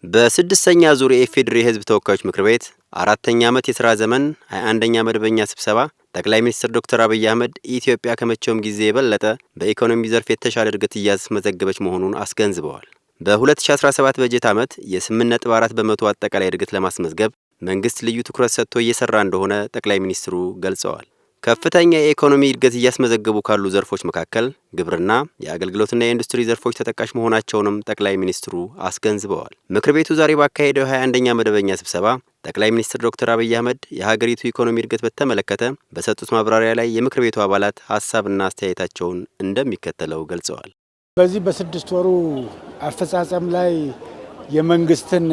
በስድስተኛ ዙር የኢፌዴሪ ሕዝብ ተወካዮች ምክር ቤት አራተኛ ዓመት የሥራ ዘመን 21ኛ መደበኛ ስብሰባ ጠቅላይ ሚኒስትር ዶክተር አብይ አህመድ ኢትዮጵያ ከመቼውም ጊዜ የበለጠ በኢኮኖሚ ዘርፍ የተሻለ እድገት እያስመዘገበች መሆኑን አስገንዝበዋል። በ2017 በጀት ዓመት የ8.4 በመቶ አጠቃላይ እድገት ለማስመዝገብ መንግስት ልዩ ትኩረት ሰጥቶ እየሰራ እንደሆነ ጠቅላይ ሚኒስትሩ ገልጸዋል። ከፍተኛ የኢኮኖሚ እድገት እያስመዘገቡ ካሉ ዘርፎች መካከል ግብርና፣ የአገልግሎትና የኢንዱስትሪ ዘርፎች ተጠቃሽ መሆናቸውንም ጠቅላይ ሚኒስትሩ አስገንዝበዋል። ምክር ቤቱ ዛሬ ባካሄደው 21ኛ መደበኛ ስብሰባ ጠቅላይ ሚኒስትር ዶክተር አብይ አህመድ የሀገሪቱ ኢኮኖሚ እድገት በተመለከተ በሰጡት ማብራሪያ ላይ የምክር ቤቱ አባላት ሀሳብና አስተያየታቸውን እንደሚከተለው ገልጸዋል። በዚህ በስድስት ወሩ አፈጻጸም ላይ የመንግስትን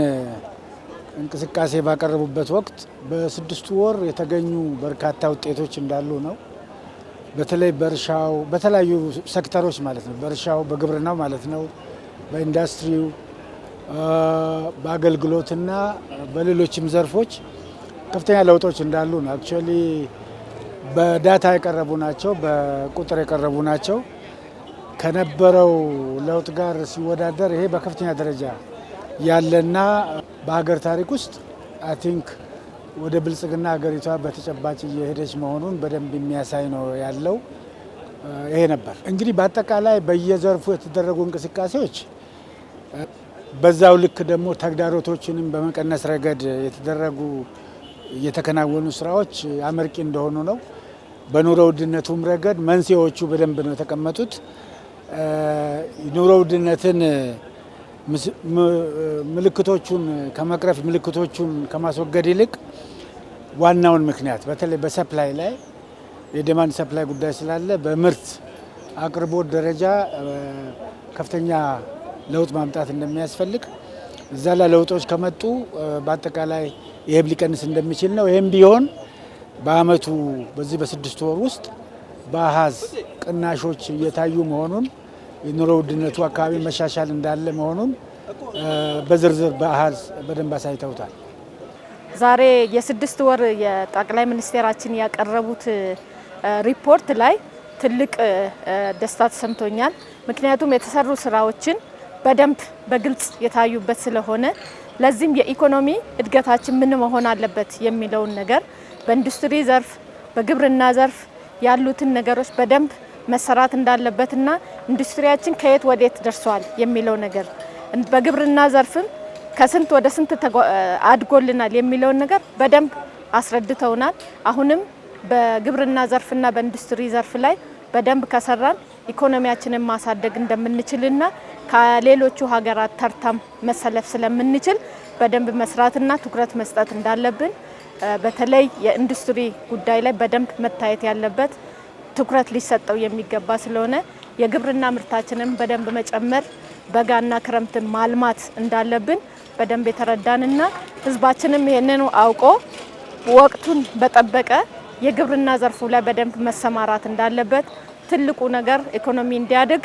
እንቅስቃሴ ባቀረቡበት ወቅት በስድስቱ ወር የተገኙ በርካታ ውጤቶች እንዳሉ ነው። በተለይ በእርሻው በተለያዩ ሴክተሮች ማለት ነው፣ በእርሻው በግብርናው ማለት ነው፣ በኢንዱስትሪው፣ በአገልግሎትና በሌሎችም ዘርፎች ከፍተኛ ለውጦች እንዳሉ ነው። አክቹዋሊ በዳታ የቀረቡ ናቸው፣ በቁጥር የቀረቡ ናቸው። ከነበረው ለውጥ ጋር ሲወዳደር ይሄ በከፍተኛ ደረጃ ያለና በሀገር ታሪክ ውስጥ አይ ቲንክ ወደ ብልጽግና ሀገሪቷ በተጨባጭ እየሄደች መሆኑን በደንብ የሚያሳይ ነው ያለው። ይሄ ነበር እንግዲህ በአጠቃላይ በየዘርፉ የተደረጉ እንቅስቃሴዎች፣ በዛው ልክ ደግሞ ተግዳሮቶችንም በመቀነስ ረገድ የተደረጉ የተከናወኑ ስራዎች አመርቂ እንደሆኑ ነው። በኑሮ ውድነቱም ረገድ መንስኤዎቹ በደንብ ነው የተቀመጡት። ኑሮ ውድነትን ምልክቶቹን ከመቅረፍ ምልክቶቹን ከማስወገድ ይልቅ ዋናውን ምክንያት በተለይ በሰፕላይ ላይ የዲማንድ ሰፕላይ ጉዳይ ስላለ በምርት አቅርቦት ደረጃ ከፍተኛ ለውጥ ማምጣት እንደሚያስፈልግ፣ እዛ ላይ ለውጦች ከመጡ በአጠቃላይ ይሄም ሊቀንስ እንደሚችል ነው። ይሄም ቢሆን በአመቱ በዚህ በስድስት ወር ውስጥ በአሃዝ ቅናሾች እየታዩ መሆኑን፣ የኑሮ ውድነቱ አካባቢ መሻሻል እንዳለ መሆኑን በዝርዝር በአሃዝ በደንብ አሳይተውታል። ዛሬ የስድስት ወር የጠቅላይ ሚኒስቴራችን ያቀረቡት ሪፖርት ላይ ትልቅ ደስታ ተሰምቶኛል። ምክንያቱም የተሰሩ ስራዎችን በደንብ በግልጽ የታዩበት ስለሆነ ለዚህም የኢኮኖሚ እድገታችን ምን መሆን አለበት የሚለውን ነገር በኢንዱስትሪ ዘርፍ በግብርና ዘርፍ ያሉትን ነገሮች በደንብ መሰራት እንዳለበትና ኢንዱስትሪያችን ከየት ወዴት ደርሷል የሚለው ነገር በግብርና ዘርፍም ከስንት ወደ ስንት አድጎልናል የሚለውን ነገር በደንብ አስረድተውናል። አሁንም በግብርና ዘርፍና በኢንዱስትሪ ዘርፍ ላይ በደንብ ከሰራን ኢኮኖሚያችንን ማሳደግ እንደምንችልና ከሌሎቹ ሀገራት ተርታም መሰለፍ ስለምንችል በደንብ መስራትና ትኩረት መስጠት እንዳለብን፣ በተለይ የኢንዱስትሪ ጉዳይ ላይ በደንብ መታየት ያለበት ትኩረት ሊሰጠው የሚገባ ስለሆነ የግብርና ምርታችንን በደንብ መጨመር፣ በጋና ክረምትን ማልማት እንዳለብን በደንብ የተረዳንና ህዝባችንም ይሄንን አውቆ ወቅቱን በጠበቀ የግብርና ዘርፉ ላይ በደንብ መሰማራት እንዳለበት፣ ትልቁ ነገር ኢኮኖሚ እንዲያድግ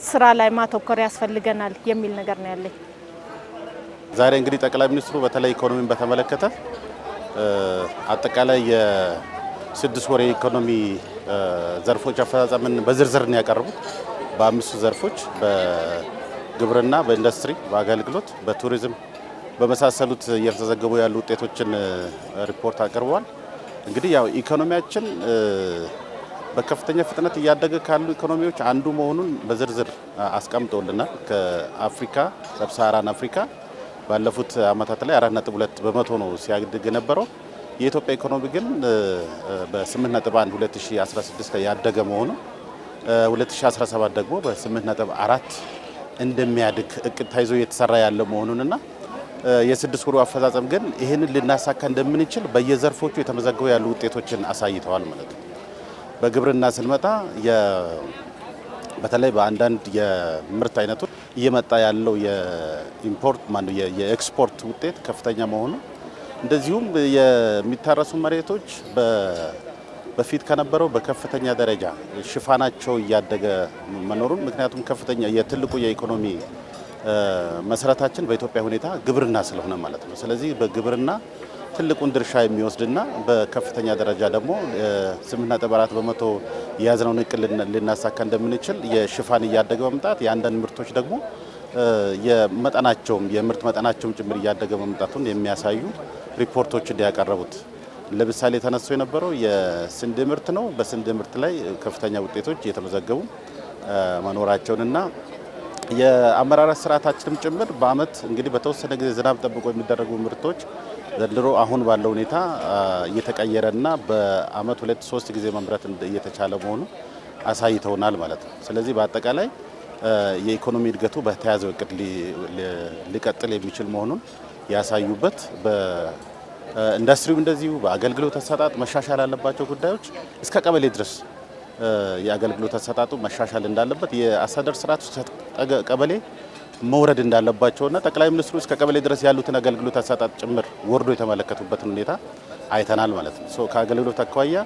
ስራ ላይ ማተኮር ያስፈልገናል የሚል ነገር ነው ያለኝ። ዛሬ እንግዲህ ጠቅላይ ሚኒስትሩ በተለይ ኢኮኖሚን በተመለከተ አጠቃላይ የስድስት ወር የኢኮኖሚ ዘርፎች አፈጻጸምን በዝርዝር ነው ያቀረቡት። በአምስቱ ዘርፎች በግብርና፣ በኢንዱስትሪ፣ በአገልግሎት፣ በቱሪዝም በመሳሰሉት እየተዘገቡ ያሉ ውጤቶችን ሪፖርት አቅርበዋል። እንግዲህ ያው ኢኮኖሚያችን በከፍተኛ ፍጥነት እያደገ ካሉ ኢኮኖሚዎች አንዱ መሆኑን በዝርዝር አስቀምጦልናል። ከአፍሪካ ሰብሳራን አፍሪካ ባለፉት አመታት ላይ 4.2 በመቶ ነው ሲያድግ የነበረው። የኢትዮጵያ ኢኮኖሚ ግን በ8.1 2016 ላይ ያደገ መሆኑ 2017 ደግሞ በ8.4 እንደሚያድግ እቅድ ተይዞ እየተሰራ ያለ መሆኑንና የስድስት ወሩ አፈጻጸም ግን ይህንን ልናሳካ እንደምንችል በየዘርፎቹ የተመዘገቡ ያሉ ውጤቶችን አሳይተዋል ማለት ነው። በግብርና ስንመጣ በተለይ በአንዳንድ የምርት አይነቶች እየመጣ ያለው የኢምፖርት የኤክስፖርት ውጤት ከፍተኛ መሆኑ፣ እንደዚሁም የሚታረሱ መሬቶች በፊት ከነበረው በከፍተኛ ደረጃ ሽፋናቸው እያደገ መኖሩን፣ ምክንያቱም ከፍተኛ የትልቁ የኢኮኖሚ መሰረታችን በኢትዮጵያ ሁኔታ ግብርና ስለሆነ ማለት ነው። ስለዚህ በግብርና ትልቁን ድርሻ የሚወስድና በከፍተኛ ደረጃ ደግሞ 8.4 በመቶ የያዝነውን እቅድ ልናሳካ እንደምንችል የሽፋን እያደገ በመምጣት የአንዳንድ ምርቶች ደግሞ የምርት መጠናቸውም ጭምር እያደገ መምጣቱን የሚያሳዩ ሪፖርቶችን ያቀረቡት። ለምሳሌ ተነስቶ የነበረው የስንዴ ምርት ነው። በስንዴ ምርት ላይ ከፍተኛ ውጤቶች እየተመዘገቡ መኖራቸውንና የአመራረት ስርዓታችንም ጭምር በአመት እንግዲህ በተወሰነ ጊዜ ዝናብ ጠብቆ የሚደረጉ ምርቶች ዘንድሮ አሁን ባለው ሁኔታ እየተቀየረና በአመት 2-3 ጊዜ መምረት እየተቻለ መሆኑ አሳይተውናል ማለት ነው። ስለዚህ በአጠቃላይ የኢኮኖሚ እድገቱ በተያዘው እቅድ ሊቀጥል የሚችል መሆኑን ያሳዩበት፣ በኢንዱስትሪው እንደዚሁ በአገልግሎት አሰጣጥ መሻሻል ያለባቸው ጉዳዮች እስከ ቀበሌ ድረስ የአገልግሎት አሰጣጡ መሻሻል እንዳለበት፣ የአስተዳደር ስርዓት ቀበሌ መውረድ እንዳለባቸውና ጠቅላይ ሚኒስትሩ እስከ ቀበሌ ድረስ ያሉትን አገልግሎት አሰጣጥ ጭምር ወርዶ የተመለከቱበትን ሁኔታ አይተናል ማለት ነው። ከአገልግሎት አኳያ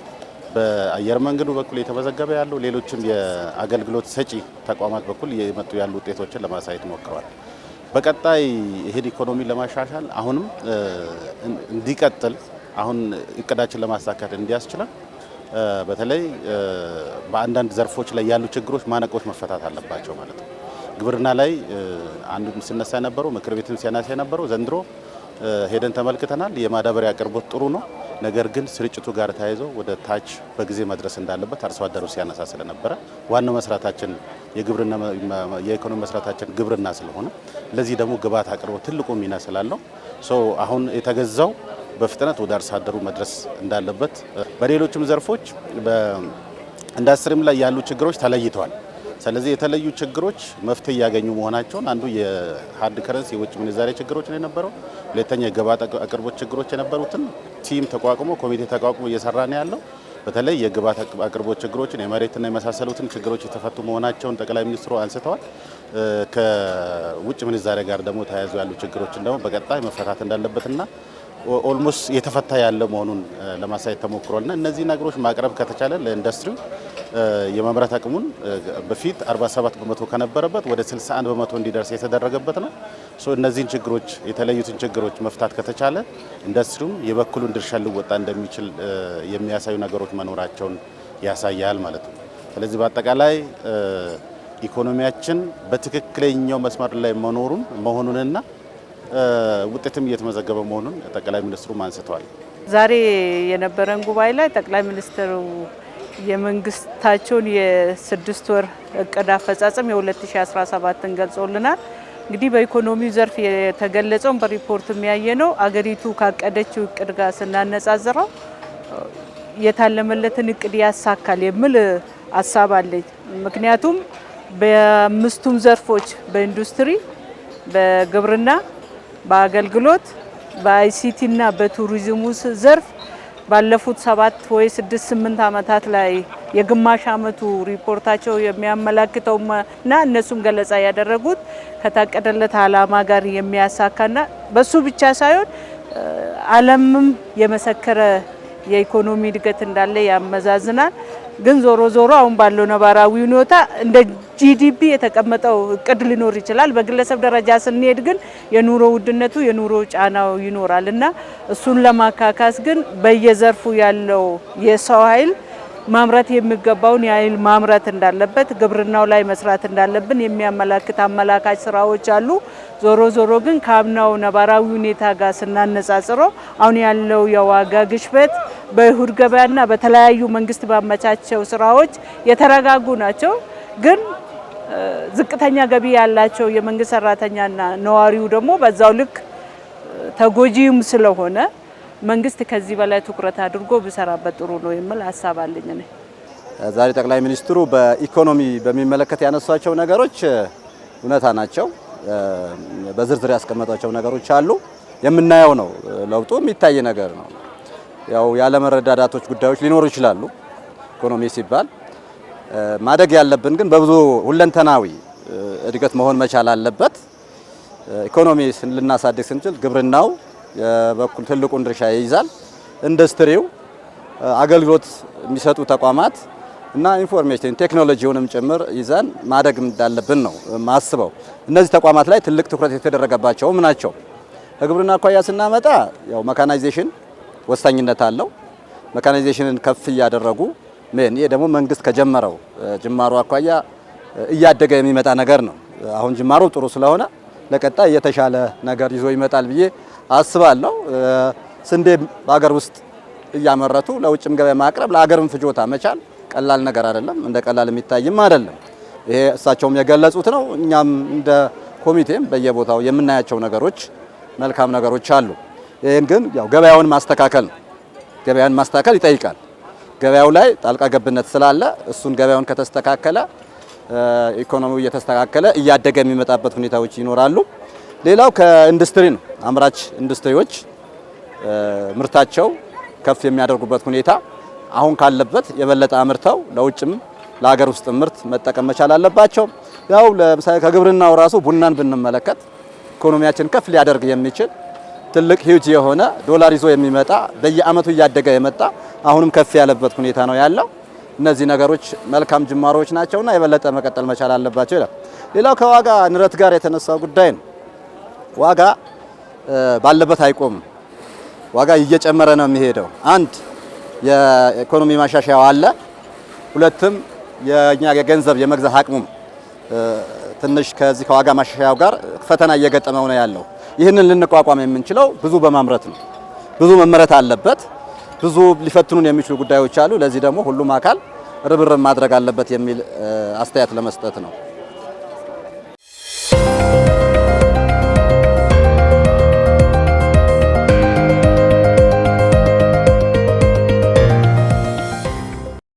በአየር መንገዱ በኩል የተመዘገበ ያለው ሌሎችም የአገልግሎት ሰጪ ተቋማት በኩል የመጡ ያሉ ውጤቶችን ለማሳየት ሞክረዋል። በቀጣይ ይሄን ኢኮኖሚ ለማሻሻል አሁንም እንዲቀጥል አሁን እቅዳችን ለማሳካት እንዲያስችላል በተለይ በአንዳንድ ዘርፎች ላይ ያሉ ችግሮች፣ ማነቆች መፈታት አለባቸው ማለት ነው። ግብርና ላይ አንዱ ሲነሳ የነበረው ምክር ቤትም ሲያነሳ የነበረው ዘንድሮ ሄደን ተመልክተናል። የማዳበሪያ አቅርቦት ጥሩ ነው። ነገር ግን ስርጭቱ ጋር ተያይዞ ወደ ታች በጊዜ መድረስ እንዳለበት አርሶ አደሩ ሲያነሳ ስለነበረ ዋናው መስራታችን የኢኮኖሚ መስራታችን ግብርና ስለሆነ ለዚህ ደግሞ ግብዓት አቅርቦት ትልቁ ሚና ስላለው አሁን የተገዛው በፍጥነት ወደ አርሶ አደሩ መድረስ እንዳለበት፣ በሌሎችም ዘርፎች በኢንዱስትሪም ላይ ያሉ ችግሮች ተለይተዋል። ስለዚህ የተለዩ ችግሮች መፍትሄ እያገኙ መሆናቸውን አንዱ የሀርድ ከረንሲ የውጭ ምንዛሬ ችግሮች ነው የነበረው። ሁለተኛ የግብዓት አቅርቦት ችግሮች የነበሩትን ቲም ተቋቁሞ ኮሚቴ ተቋቁሞ እየሰራ ነው ያለው። በተለይ የግብዓት አቅርቦት ችግሮችን የመሬትና የመሳሰሉትን ችግሮች የተፈቱ መሆናቸውን ጠቅላይ ሚኒስትሩ አንስተዋል። ከውጭ ምንዛሬ ጋር ደግሞ ተያይዞ ያሉ ችግሮችን ደግሞ በቀጣይ መፈታት እንዳለበትና ኦልሞስት የተፈታ ያለ መሆኑን ለማሳየት ተሞክሯልና እነዚህ ነገሮች ማቅረብ ከተቻለ ለኢንዱስትሪው የማምረት አቅሙን በፊት 47 በመቶ ከነበረበት ወደ 61 በመቶ እንዲደርስ የተደረገበት ነው። እነዚህን ችግሮች የተለዩትን ችግሮች መፍታት ከተቻለ ኢንዱስትሪውም የበኩሉን ድርሻ ሊወጣ እንደሚችል የሚያሳዩ ነገሮች መኖራቸውን ያሳያል ማለት ነው። ስለዚህ በአጠቃላይ ኢኮኖሚያችን በትክክለኛው መስመር ላይ መሆኑንና ውጤትም እየተመዘገበ መሆኑን ጠቅላይ ሚኒስትሩ አንስተዋል። ዛሬ የነበረን ጉባኤ ላይ ጠቅላይ ሚኒስትሩ የመንግስታቸውን የ6 ወር እቅድ አፈጻጸም የ2017ን ገልጾልናል። እንግዲህ በኢኮኖሚው ዘርፍ የተገለጸውን በሪፖርት የሚያየ ነው። አገሪቱ ካቀደችው እቅድ ጋር ስናነጻጽረው የታለመለትን እቅድ ያሳካል የሚል ሀሳብ አለኝ። ምክንያቱም በአምስቱም ዘርፎች በኢንዱስትሪ፣ በግብርና፣ በአገልግሎት፣ በአይሲቲ እና በቱሪዝሙ ዘርፍ ባለፉት 7 ወይ 6-8 ዓመታት ላይ የግማሽ ዓመቱ ሪፖርታቸው የሚያመላክተውና እነሱም ገለጻ ያደረጉት ከታቀደለት ዓላማ ጋር የሚያሳካና በሱ ብቻ ሳይሆን ዓለምም የመሰከረ የኢኮኖሚ እድገት እንዳለ ያመዛዝናል። ግን ዞሮ ዞሮ አሁን ባለው ነባራዊ ሁኔታ እንደ ጂዲፒ የተቀመጠው እቅድ ሊኖር ይችላል። በግለሰብ ደረጃ ስንሄድ ግን የኑሮ ውድነቱ የኑሮ ጫናው ይኖራል እና እሱን ለማካካስ ግን በየዘርፉ ያለው የሰው ኃይል ማምረት የሚገባውን የኃይል ማምረት እንዳለበት፣ ግብርናው ላይ መስራት እንዳለብን የሚያመላክት አመላካች ስራዎች አሉ። ዞሮ ዞሮ ግን ከአምናው ነባራዊ ሁኔታ ጋር ስናነጻጽረው አሁን ያለው የዋጋ ግሽበት በእሁድ ገበያና በተለያዩ መንግስት ባመቻቸው ስራዎች የተረጋጉ ናቸው። ግን ዝቅተኛ ገቢ ያላቸው የመንግስት ሰራተኛና ነዋሪው ደግሞ በዛው ልክ ተጎጂም ስለሆነ መንግስት ከዚህ በላይ ትኩረት አድርጎ ቢሰራበት ጥሩ ነው የሚል ሀሳብ አለኝ እኔ። ዛሬ ጠቅላይ ሚኒስትሩ በኢኮኖሚ በሚመለከት ያነሷቸው ነገሮች እውነታ ናቸው። በዝርዝር ያስቀመጧቸው ነገሮች አሉ። የምናየው ነው። ለውጡ የሚታይ ነገር ነው። ያው ያለመረዳዳቶች ጉዳዮች ሊኖሩ ይችላሉ። ኢኮኖሚ ሲባል ማደግ ያለብን ግን በብዙ ሁለንተናዊ እድገት መሆን መቻል አለበት። ኢኮኖሚ ልናሳድግ ስንችል ግብርናው በኩል ትልቁን ድርሻ ይይዛል። ኢንዱስትሪው፣ አገልግሎት የሚሰጡ ተቋማት እና ኢንፎርሜሽን ቴክኖሎጂውንም ጭምር ይዘን ማደግ እንዳለብን ነው ማስበው። እነዚህ ተቋማት ላይ ትልቅ ትኩረት የተደረገባቸውም ናቸው። ከግብርና አኳያ ስናመጣ ያው መካናይዜሽን ወሳኝነት አለው። መካናይዜሽንን ከፍ እያደረጉ ይሄ ደግሞ መንግስት ከጀመረው ጅማሮ አኳያ እያደገ የሚመጣ ነገር ነው። አሁን ጅማሮ ጥሩ ስለሆነ ለቀጣይ የተሻለ ነገር ይዞ ይመጣል ብዬ አስባለሁ። ስንዴ በሀገር ውስጥ እያመረቱ ለውጭም ገበያ ማቅረብ ለሀገርም ፍጆታ መቻል ቀላል ነገር አይደለም፣ እንደ ቀላል የሚታይም አይደለም። ይሄ እሳቸውም የገለጹት ነው። እኛም እንደ ኮሚቴም በየቦታው የምናያቸው ነገሮች መልካም ነገሮች አሉ። ይሄን ግን ያው ገበያውን ማስተካከል ነው። ገበያን ማስተካከል ይጠይቃል። ገበያው ላይ ጣልቃ ገብነት ስላለ እሱን ገበያውን ከተስተካከለ ኢኮኖሚው እየተስተካከለ እያደገ የሚመጣበት ሁኔታዎች ይኖራሉ። ሌላው ከኢንዱስትሪ ነው። አምራች ኢንዱስትሪዎች ምርታቸው ከፍ የሚያደርጉበት ሁኔታ አሁን ካለበት የበለጠ አምርተው ለውጭም ለሀገር ውስጥ ምርት መጠቀም መቻል አለባቸው። ያው ለምሳሌ ከግብርናው ራሱ ቡናን ብንመለከት ኢኮኖሚያችን ከፍ ሊያደርግ የሚችል ትልቅ ሂውጅ የሆነ ዶላር ይዞ የሚመጣ በየአመቱ እያደገ የመጣ አሁንም ከፍ ያለበት ሁኔታ ነው ያለው። እነዚህ ነገሮች መልካም ጅማሮች ናቸውና የበለጠ መቀጠል መቻል አለባቸው ይላል። ሌላው ከዋጋ ንረት ጋር የተነሳው ጉዳይ ነው። ዋጋ ባለበት አይቆምም። ዋጋ እየጨመረ ነው የሚሄደው። አንድ የኢኮኖሚ ማሻሻያው አለ፣ ሁለትም የኛ የገንዘብ የመግዛት አቅሙም ትንሽ ከዚህ ከዋጋ ማሻሻያው ጋር ፈተና እየገጠመው ነው ያለው። ይህንን ልንቋቋም የምንችለው ብዙ በማምረት ነው። ብዙ መመረት አለበት። ብዙ ሊፈትኑን የሚችሉ ጉዳዮች አሉ። ለዚህ ደግሞ ሁሉም አካል ርብርብ ማድረግ አለበት የሚል አስተያየት ለመስጠት ነው።